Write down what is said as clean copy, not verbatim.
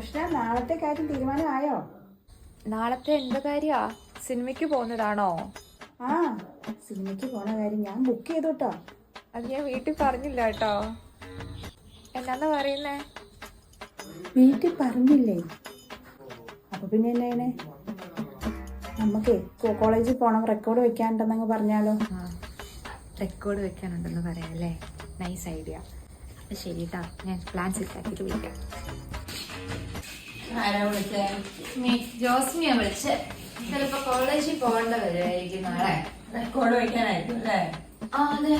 റോഷ്ന നാളത്തെ കാര്യം തീരുമാനമായോ? നാളത്തെ എന്ത് കാര്യാ? സിനിമയ്ക്ക് പോകുന്നതാണോ? ആ, സിനിമയ്ക്ക് പോണ കാര്യം ഞാൻ ബുക്ക് ചെയ്തു കേട്ടോ. അത് ഞാൻ വീട്ടിൽ പറഞ്ഞില്ല കേട്ടോ. എന്നാന്ന് പറയുന്നേ? വീട്ടിൽ പറഞ്ഞില്ലേ? അപ്പൊ പിന്നെ എന്നെ നമുക്കേ കോളേജിൽ പോണം, റെക്കോർഡ് വെക്കാനുണ്ടെന്നങ്ങ് പറഞ്ഞാലോ? റെക്കോർഡ് വെക്കാനുണ്ടെന്ന് പറയാല്ലേ? Nice idea. അപ്പൊ ശരി കേട്ടാ, ഞാൻ പ്ലാൻ സെറ്റ് ആക്കിയിട്ട് വിളിക്കാം. ജോസ്മിയാ വിളിച്ച്. ചിലപ്പോ കോളേജിൽ പോകേണ്ട വരുമായിരിക്കും നാളെ. റെക്കോർഡ് വെക്കാനായിരിക്കും അല്ലേ? ആ അതെ.